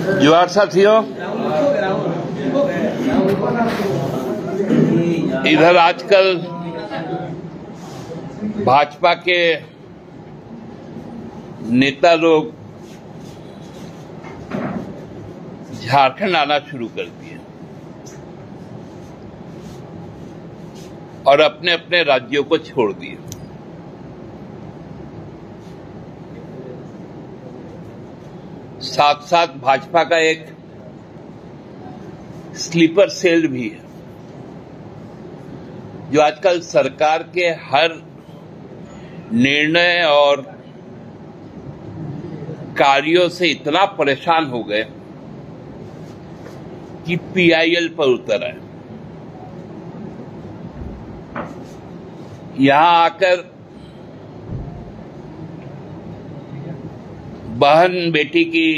जोहार साथियों, इधर आजकल भाजपा के नेता लोग झारखंड आना शुरू कर दिए और अपने अपने राज्यों को छोड़ दिए। साथ साथ भाजपा का एक स्लीपर सेल भी है जो आजकल सरकार के हर निर्णय और कार्यों से इतना परेशान हो गए कि पीआईएल पर उतर आए। यहां आकर बहन बेटी की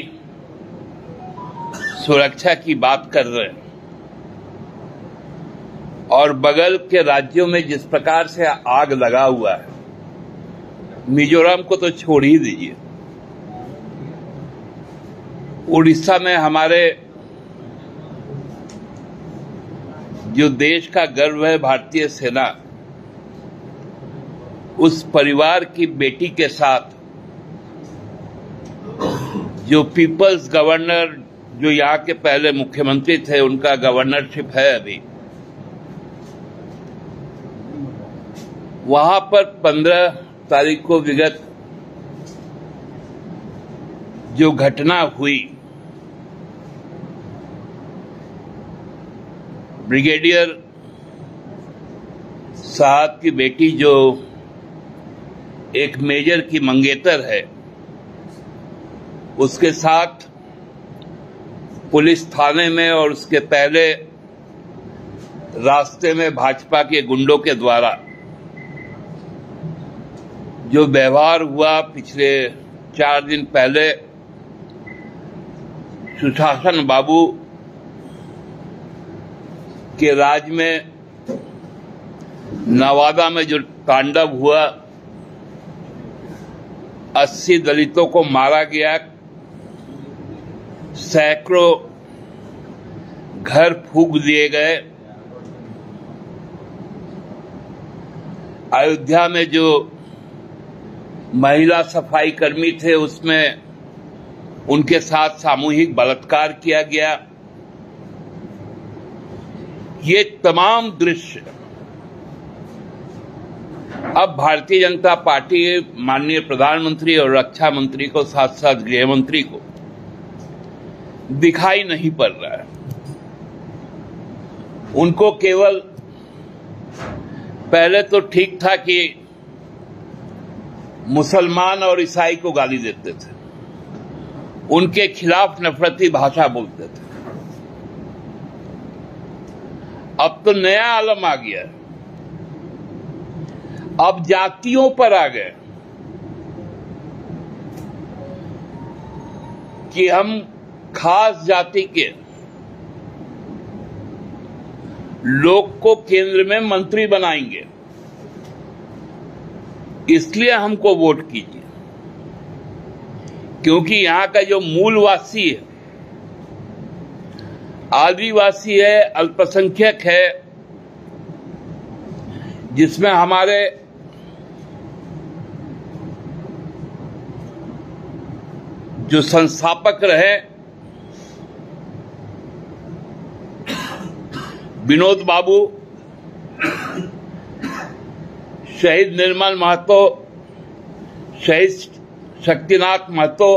सुरक्षा की बात कर रहे हैं और बगल के राज्यों में जिस प्रकार से आग लगा हुआ है, मिजोरम को तो छोड़ ही दीजिए, उड़ीसा में हमारे जो देश का गर्व है भारतीय सेना, उस परिवार की बेटी के साथ जो पीपल्स गवर्नर, जो यहाँ के पहले मुख्यमंत्री थे, उनका गवर्नरशिप है अभी, वहां पर 15 तारीख को विगत जो घटना हुई, ब्रिगेडियर साहब की बेटी जो एक मेजर की मंगेतर है, उसके साथ पुलिस थाने में और उसके पहले रास्ते में भाजपा के गुंडों के द्वारा जो व्यवहार हुआ, पिछले 4 दिन पहले सुशासन बाबू के राज में नवादा में जो तांडव हुआ, 80 दलितों को मारा गया, सैकड़ों घर फूंक दिए गए, अयोध्या में जो महिला सफाई कर्मी थे उसमें उनके साथ सामूहिक बलात्कार किया गया, ये तमाम दृश्य अब भारतीय जनता पार्टी, माननीय प्रधानमंत्री और रक्षा मंत्री को, साथ साथ गृह मंत्री को दिखाई नहीं पड़ रहा है। उनको केवल पहले तो ठीक था कि मुसलमान और ईसाई को गाली देते थे, उनके खिलाफ नफरती भाषा बोलते थे। अब तो नया आलम आ गया, अब जातियों पर आ गए कि हम खास जाति के लोग को केंद्र में मंत्री बनाएंगे, इसलिए हमको वोट कीजिए, क्योंकि यहां का जो मूलवासी है, आदिवासी है, अल्पसंख्यक है, जिसमें हमारे जो संस्थापक रहे विनोद बाबू, शहीद निर्मल महतो, शहीद शक्तिनाथ महतो,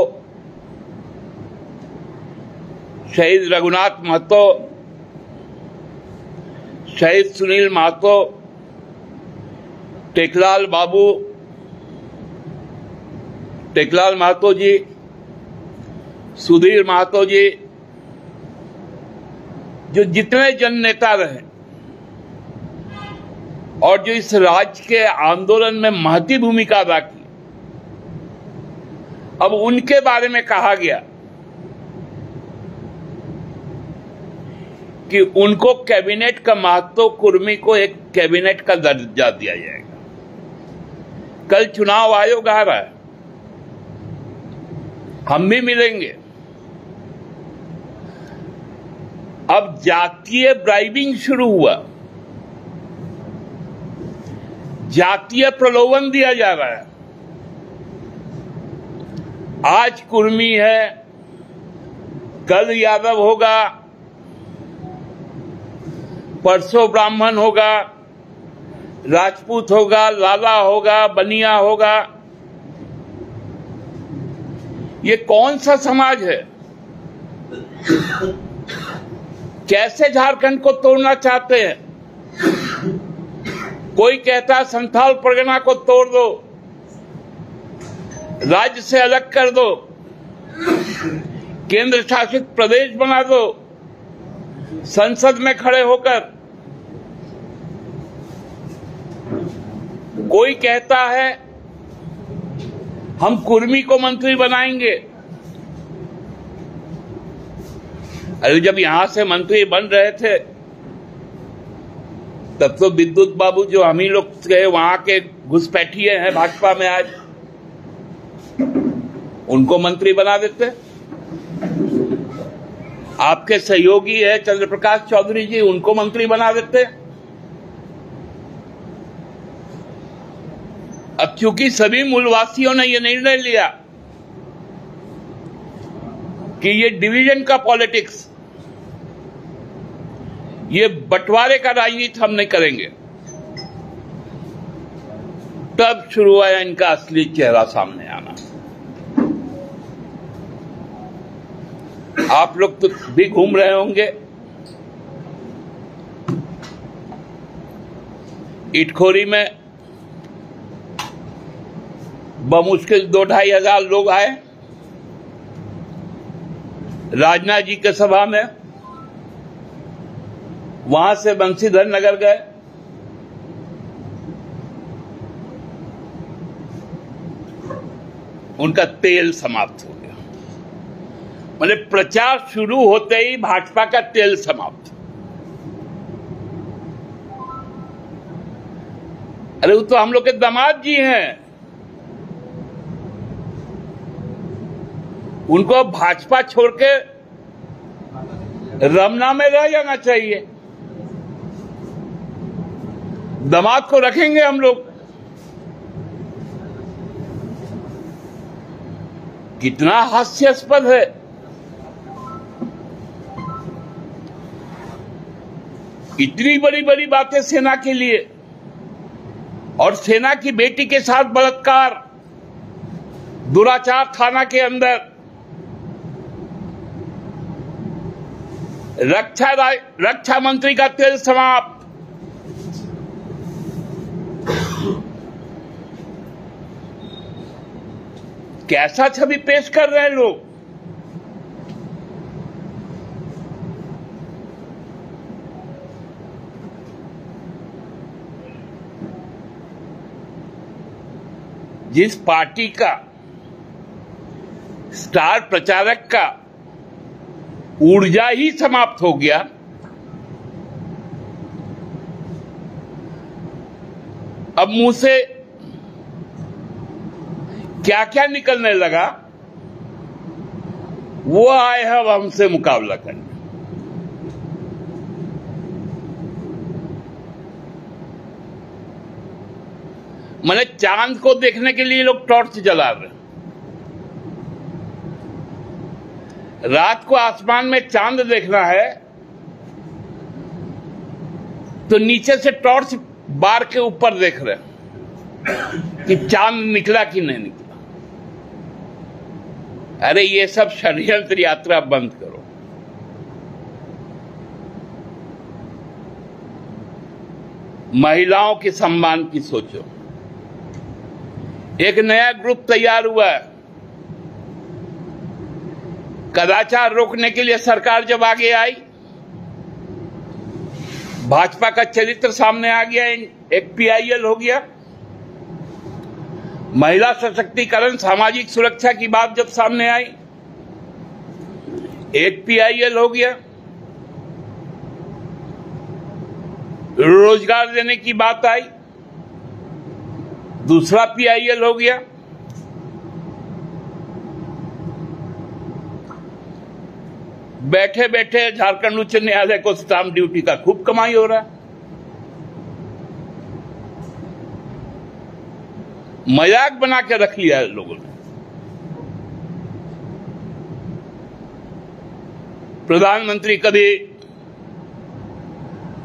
शहीद रघुनाथ महतो, शहीद सुनील महतो, टेकलाल बाबू, टेकलाल महतो जी, सुधीर महतो जी, जो जितने जन नेता रहे और जो इस राज्य के आंदोलन में महती भूमिका अदा की, अब उनके बारे में कहा गया कि उनको कैबिनेट का महत्व, कुर्मी को एक कैबिनेट का दर्जा दिया जाएगा। कल चुनाव आयोग आ रहा है, हम भी मिलेंगे अब जातीय ब्राइबिंग शुरू हुआ, जातीय प्रलोभन दिया जा रहा है। आज कुर्मी है, कल यादव होगा, परसों ब्राह्मण होगा, राजपूत होगा, लाला होगा, बनिया होगा। ये कौन सा समाज है? कैसे झारखंड को तोड़ना चाहते हैं? कोई कहता है संथाल परगना को तोड़ दो, राज्य से अलग कर दो, केंद्र शासित प्रदेश बना दो, संसद में खड़े होकर। कोई कहता है हम कुर्मी को मंत्री बनाएंगे। अरे जब यहां से मंत्री बन रहे थे तब तो विद्युत बाबू, जो हम ही लोग कहे वहां के घुसपैठिए हैं भाजपा में आज, उनको मंत्री बना देते। आपके सहयोगी है चंद्रप्रकाश चौधरी जी, उनको मंत्री बना देते। अब चूंकि सभी मूलवासियों ने यह निर्णय लिया कि ये डिवीजन का पॉलिटिक्स, ये बंटवारे का राजनीति हम नहीं करेंगे, तब शुरू हुआ इनका असली चेहरा सामने आना। आप लोग तो भी घूम रहे होंगे, इटखोरी में बमुश्किल 2-2.5 हजार लोग आए राजनाथ जी के सभा में, वहां से बंशीधर नगर गए। उनका तेल समाप्त हो गया। मतलब प्रचार शुरू होते ही भाजपा का तेल समाप्त। अरे वो तो हम लोग के दामाद जी हैं, उनको भाजपा छोड़ के रमना में रह जाना चाहिए। दामाद को रखेंगे हम लोग। कितना हास्यास्पद है। इतनी बड़ी बड़ी बातें सेना के लिए, और सेना की बेटी के साथ बलात्कार, दुराचार थाना के अंदर, रक्षा मंत्री का तेल समाप्त। कैसा छवि पेश कर रहे हैं लोग। जिस पार्टी का स्टार प्रचारक का ऊर्जा ही समाप्त हो गया, अब मुंह से क्या क्या निकलने लगा, वो आए हैं अब हमसे मुकाबला करने। मैंने चांद को देखने के लिए लोग टॉर्च जला रहे हैं। रात को आसमान में चांद देखना है तो नीचे से टॉर्च बार के ऊपर देख रहे हैं कि चांद निकला कि नहीं निकला। अरे ये सब षड्यंत्र यात्रा बंद करो। महिलाओं के सम्मान की सोचो। एक नया ग्रुप तैयार हुआ है। कदाचार रोकने के लिए सरकार जब आगे आई, भाजपा का चरित्र सामने आ गया, एक पीआईएल हो गया। महिला सशक्तिकरण, सामाजिक सुरक्षा की बात जब सामने आई, एक पीआईएल हो गया। रोजगार देने की बात आई, दूसरा पीआईएल हो गया। बैठे बैठे झारखंड उच्च न्यायालय को स्टाम्प ड्यूटी का खूब कमाई हो रहा है। मजाक बना के रख लिया है लोगों ने। प्रधानमंत्री कभी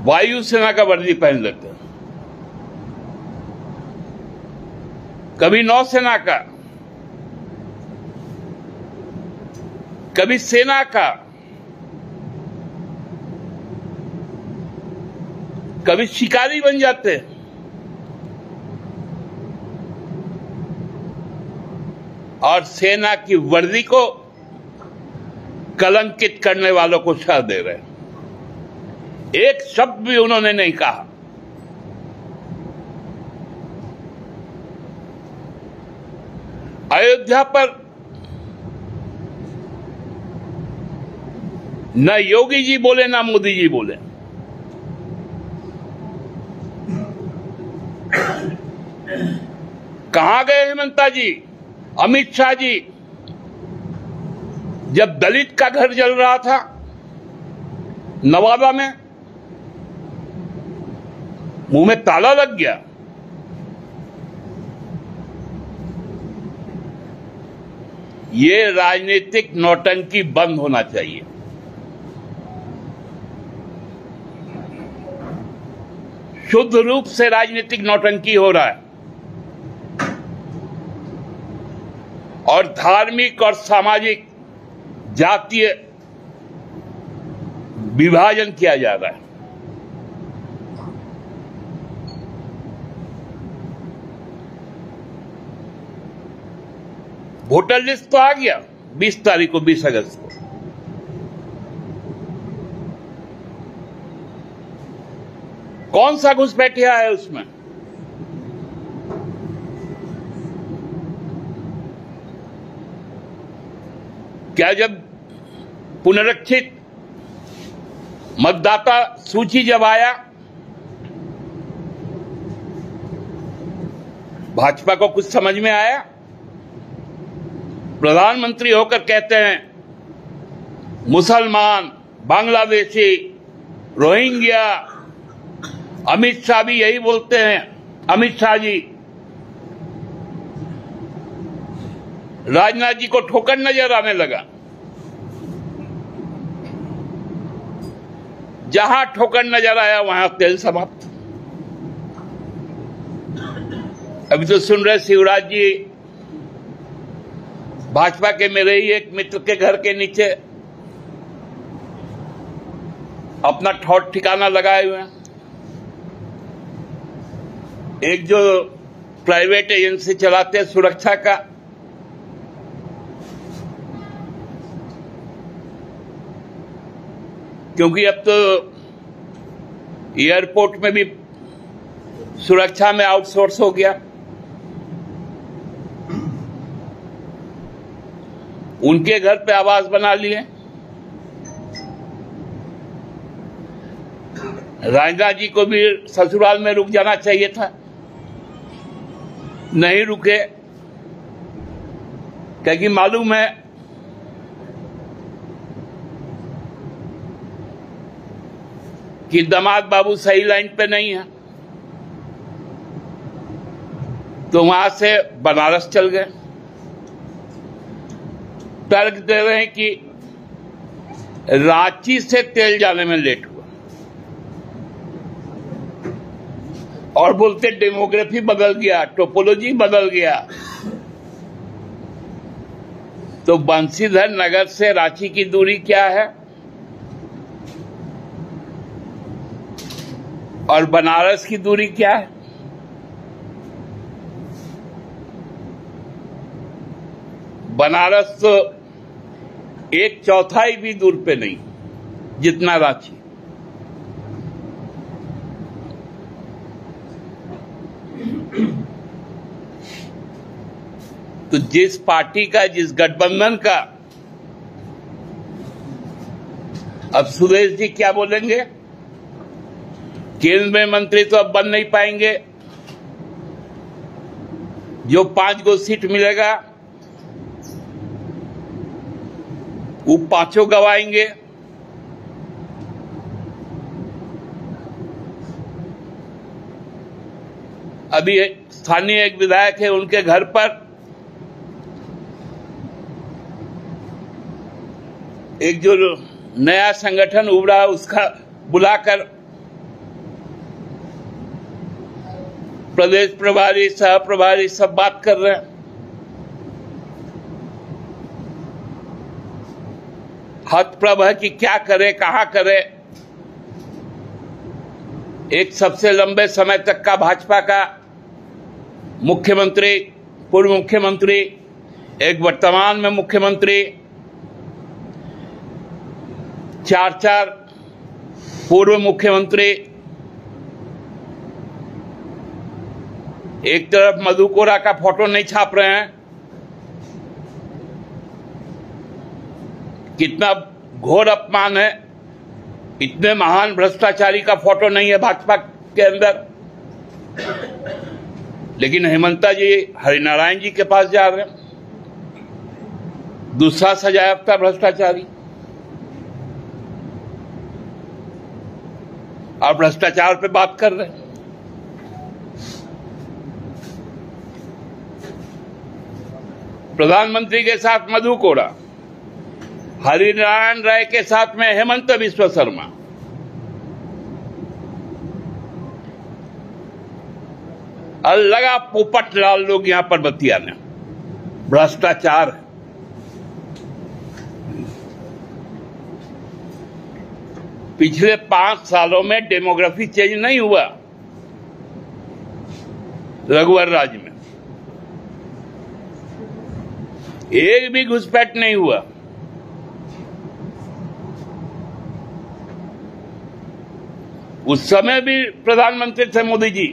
वायुसेना का वर्दी पहन लेते हैं, कभी नौसेना का, कभी सेना का, कभी शिकारी बन जाते हैं। और सेना की वर्दी को कलंकित करने वालों को शह दे रहे हैं। एक शब्द भी उन्होंने नहीं कहा। अयोध्या पर न योगी जी बोले न मोदी जी बोले। कहां गए हेमंता जी, अमित शाह जी? जब दलित का घर जल रहा था नवादा में, मुंह में ताला लग गया। ये राजनीतिक नौटंकी बंद होना चाहिए। शुद्ध रूप से राजनीतिक नौटंकी हो रहा है और धार्मिक और सामाजिक जातीय विभाजन किया जा रहा है। वोटर लिस्ट तो आ गया 20 तारीख को, 20 अगस्त को। कौन सा घुसपैठिया है उसमें? क्या जब पुनरीक्षित मतदाता सूची जब आया, भाजपा को कुछ समझ में आया? प्रधानमंत्री होकर कहते हैं मुसलमान, बांग्लादेशी, रोहिंग्या। अमित शाह भी यही बोलते हैं। अमित शाह जी, राजनाथ जी को ठोकर नजर आने लगा। जहां ठोकर नजर आया वहां तेल समाप्त। अभी तो सुन रहे शिवराज जी भाजपा के मेरे ही एक मित्र के घर के नीचे अपना ठौर ठिकाना लगाए हुए हैं। एक जो प्राइवेट एजेंसी चलाते हैं सुरक्षा का, क्योंकि अब तो एयरपोर्ट में भी सुरक्षा में आउटसोर्स हो गया। उनके घर पे आवास बना लिए। राजनाथ जी को भी ससुराल में रुक जाना चाहिए था, नहीं रुके, क्योंकि मालूम है कि दामाद बाबू सही लाइन पे नहीं है, तो वहां से बनारस चल गए। तर्क दे रहे हैं कि रांची से तेल जाने में लेट हुआ और बोलते डेमोग्राफी बदल गया, टोपोलॉजी बदल गया। तो बंशीधर नगर से रांची की दूरी क्या है और बनारस की दूरी क्या है? बनारस तो 1/4 भी दूर पे नहीं जितना रांची। तो जिस पार्टी का, जिस गठबंधन का, अब सुरेश जी क्या बोलेंगे? केंद्र में मंत्री तो अब बन नहीं पाएंगे। जो 5 गो सीट मिलेगा वो 5 गवाएंगे। अभी स्थानीय एक विधायक है, उनके घर पर एक जो नया संगठन उभरा उसका बुलाकर प्रदेश प्रभारी, सह प्रभारी सब बात कर रहे हैं। हतप्रभ है कि क्या करे, कहां करे। एक सबसे लंबे समय तक का भाजपा का मुख्यमंत्री, पूर्व मुख्यमंत्री, एक वर्तमान में मुख्यमंत्री, 4 पूर्व मुख्यमंत्री, एक तरफ मधु कोड़ा का फोटो नहीं छाप रहे हैं। कितना घोर अपमान है। इतने महान भ्रष्टाचारी का फोटो नहीं है भाजपा के अंदर, लेकिन हेमंता जी हरिनारायण जी के पास जा रहे हैं, दूसरा सजायाफ्ता भ्रष्टाचारी, और भ्रष्टाचार पे बात कर रहे हैं। प्रधानमंत्री के साथ मधु कोड़ा, हरिनारायण राय के साथ में हेमंत बिस्वा शर्मा। और लगा पोपट लाल लोग यहां पर बतियाने। भ्रष्टाचार है। पिछले 5 सालों में डेमोग्राफी चेंज नहीं हुआ रघुवर राज्य में, एक भी घुसपैठ नहीं हुआ। उस समय भी प्रधानमंत्री थे मोदी जी,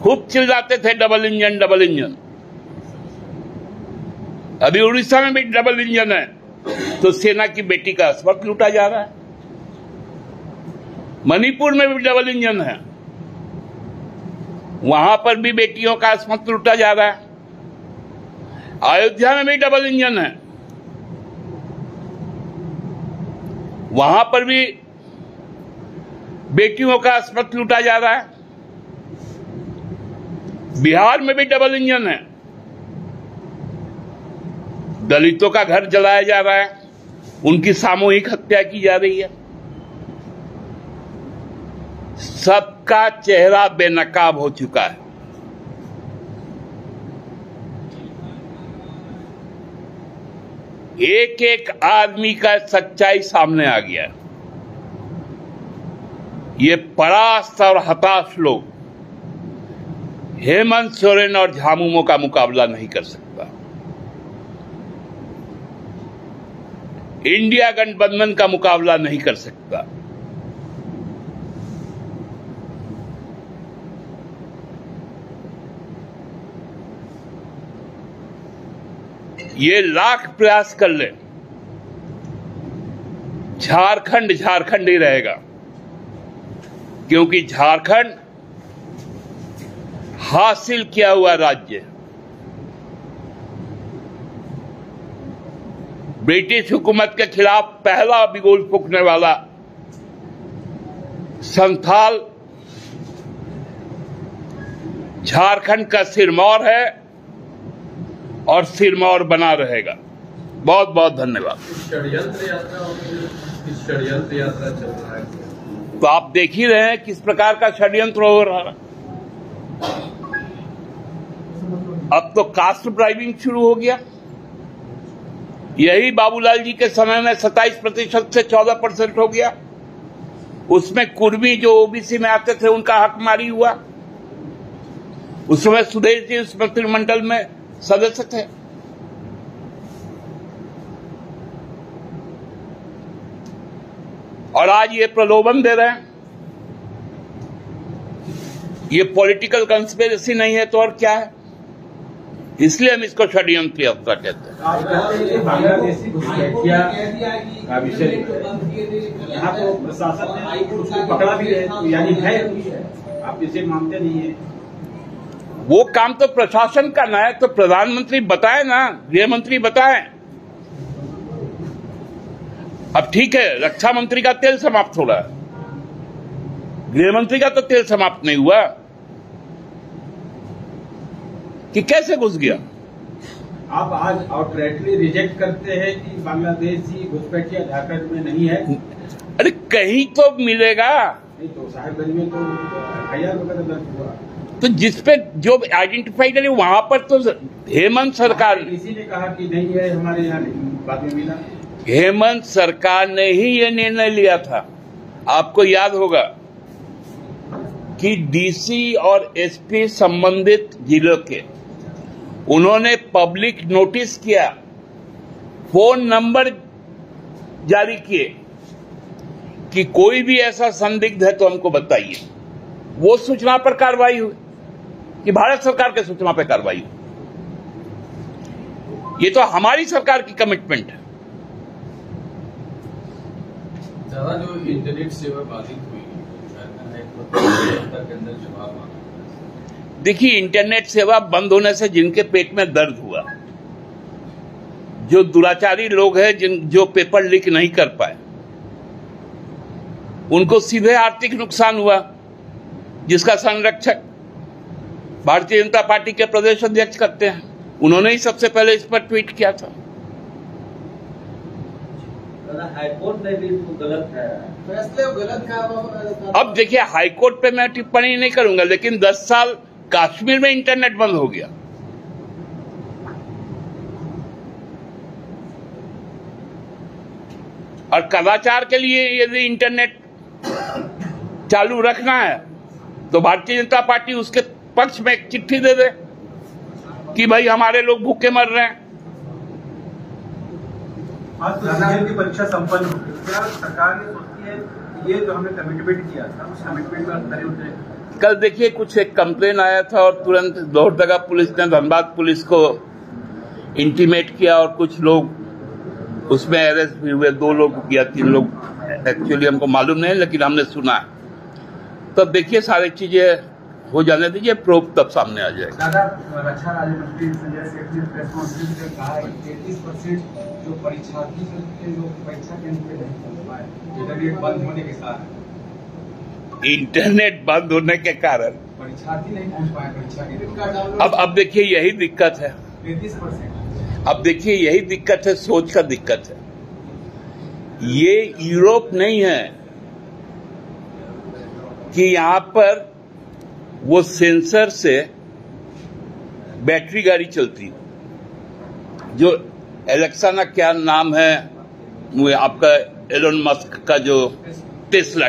खूब चिल्लाते थे डबल इंजन डबल इंजन। अभी उड़ीसा में भी डबल इंजन है, तो सेना की बेटी का अस्मत लूटा जा रहा है। मणिपुर में भी डबल इंजन है, वहां पर भी बेटियों का अस्मत लूटा जा रहा है। अयोध्या में भी डबल इंजन है, वहां पर भी बेटियों का अस्मत लूटा जा रहा है। बिहार में भी डबल इंजन है, दलितों का घर जलाया जा रहा है, उनकी सामूहिक हत्या की जा रही है। सबका चेहरा बेनकाब हो चुका है। एक एक आदमी का सच्चाई सामने आ गया। ये परास्त और हताश लोग हेमंत सोरेन और झामुमो का मुकाबला नहीं कर सकता। इंडिया गठबंधन का मुकाबला नहीं कर सकता। ये लाख प्रयास कर ले, झारखंड झारखंड ही रहेगा, क्योंकि झारखंड हासिल किया हुआ राज्य है। ब्रिटिश हुकूमत के खिलाफ पहला बिगुल फूंकने वाला संथाल झारखंड का सिरमौर है और सिरमौर बना रहेगा। बहुत बहुत धन्यवाद। षड्यंत्र यात्रा चल रहा है, तो आप देख ही रहे हैं किस प्रकार का षड्यंत्र हो रहा है। अब तो कास्ट ड्राइविंग शुरू हो गया। यही बाबूलाल जी के समय में 27% से 14% हो गया। उसमें कुर्मी जो ओबीसी में आते थे उनका हकमारी हुआ। उस समय सुदेश जी उस मंत्रिमंडल में सदस्य थे। और आज ये प्रलोभन दे रहे हैं। ये पॉलिटिकल कंस्पिरेसी नहीं है तो और क्या है? इसलिए हम इसको षड्यंत्र यात्रा कहते हैं। बांग्लादेशी घुसपैठिया का विषय यहाँ को प्रशासन ने उसको पकड़ा भी है, तो यानी है, आप इसे मानते नहीं है? वो काम तो प्रशासन का ना है, तो प्रधानमंत्री बताए ना, गृह मंत्री बताए। अब ठीक है, रक्षा मंत्री का तेल समाप्त हो रहा है, गृहमंत्री का तो तेल समाप्त नहीं हुआ कि कैसे घुस गया। आप आज आउटराइटली रिजेक्ट करते हैं कि बांग्लादेशी घुसपैठिया झारखंड में नहीं है। अरे कहीं तो मिलेगा। नहीं तो साहेबगंज में तो FIR वगैरह दर्ज हुआ, तो जिसपे जो आइडेंटिफाइड है वहां पर तो हेमंत सरकार, किसी ने कहा कि नहीं है हमारे यहाँ बाद में मिला। हेमंत सरकार ने ही ये निर्णय लिया था। आपको याद होगा कि DC और SP संबंधित जिलों के उन्होंने पब्लिक नोटिस किया, फोन नंबर जारी किए कि कोई भी ऐसा संदिग्ध है तो हमको बताइए। वो सूचना पर कार्रवाई हुई कि भारत सरकार के सूचना पर कार्रवाई हुई। ये तो हमारी सरकार की कमिटमेंट है। ज्यादा जो इंटरनेट सेवा बाधित हुई के अंदर जवाब मांगा। देखिए, इंटरनेट सेवा बंद होने से जिनके पेट में दर्द हुआ, जो दुराचारी लोग हैं, जो पेपर लीक नहीं कर पाए, उनको सीधे आर्थिक नुकसान हुआ, जिसका संरक्षक भारतीय जनता पार्टी के प्रदेश अध्यक्ष करते हैं। उन्होंने ही सबसे पहले इस पर ट्वीट किया था। हाईकोर्ट ने भी गलत है, फैसले गलत है। अब देखिए, हाईकोर्ट पे मैं टिप्पणी नहीं करूंगा, लेकिन 10 साल कश्मीर में इंटरनेट बंद हो गया। और कदाचार के लिए यदि इंटरनेट चालू रखना है तो भारतीय जनता पार्टी उसके पक्ष में एक चिट्ठी दे दे कि भाई हमारे लोग भूखे मर रहे हैं। आज तो की परीक्षा संपन्न हो गई, क्या सरकार ये सोचती है ये जो हमने कमिटमेंट किया था उस कमिटमेंट पर खरे उतरे? कल देखिए, कुछ एक कंप्लेन आया था और तुरंत लोहरदगा पुलिस ने धनबाद पुलिस को इंटीमेट किया और कुछ लोग उसमें अरेस्ट भी हुए। 2 लोग या 3 लोग, एक्चुअली हमको मालूम नहीं, लेकिन हमने सुना। तब देखिए, सारी चीजें हो जाने दीजिए, प्रूफ तब सामने आ जाएगा। दादा, रक्षा राज्य मंत्री संजय सेठ ने प्रेस कॉन्फ्रेंस में कहा है कि 33% जो परीक्षार्थी थे लोग परीक्षा केंद्र पे नहीं पहुंच पाए, इंटरनेट बंद होने के कारण। इंटरनेट बंद होने के कारण परीक्षार्थी नहीं पहुंच पाए परीक्षा केंद्र। अब देखिए, यही दिक्कत है। 33%। अब देखिए, यही दिक्कत है, सोच का दिक्कत है। ये यूरोप नहीं है कि यहां पर वो सेंसर से बैटरी गाड़ी चलती, जो एलेक्सा ना क्या नाम है आपका, एलोन मस्क का जो टेस्ला।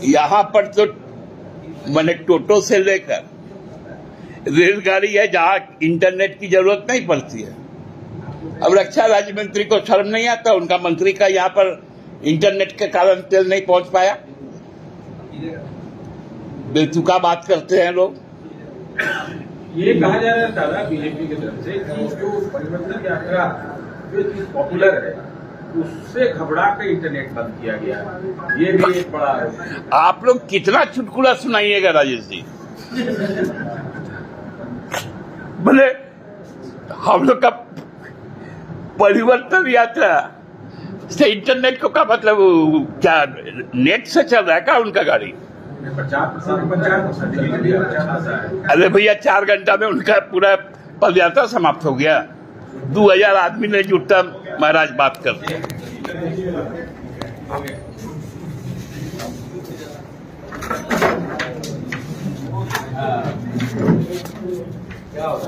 यहां पर तो मैंने टोटो से लेकर रेलगाड़ी है जहां इंटरनेट की जरूरत नहीं पड़ती है। अब रक्षा राज्य मंत्री को शर्म नहीं आता, उनका मंत्री का यहां पर इंटरनेट के कारण तेल नहीं पहुंच पाया। बेतुका बात करते हैं लोग। ये कहा जा रहा है दादा बीजेपी की तरफ से कि जो परिवर्तन यात्रा जो चीज पॉपुलर है उससे घबरा कर इंटरनेट बंद किया गया, ये भी एक बड़ा है। आप लोग कितना चुटकुला सुनाइएगा राजेश जी। बोले हम लोग का परिवर्तन यात्रा से इंटरनेट को का मतलब क्या नेट से चल रहा है क्या उनका गाड़ी? अरे भैया 4 घंटा में उनका पूरा पद यात्रा समाप्त हो गया। 2000 आदमी ने जुटता महाराज बात करते हैं। क्या होगा?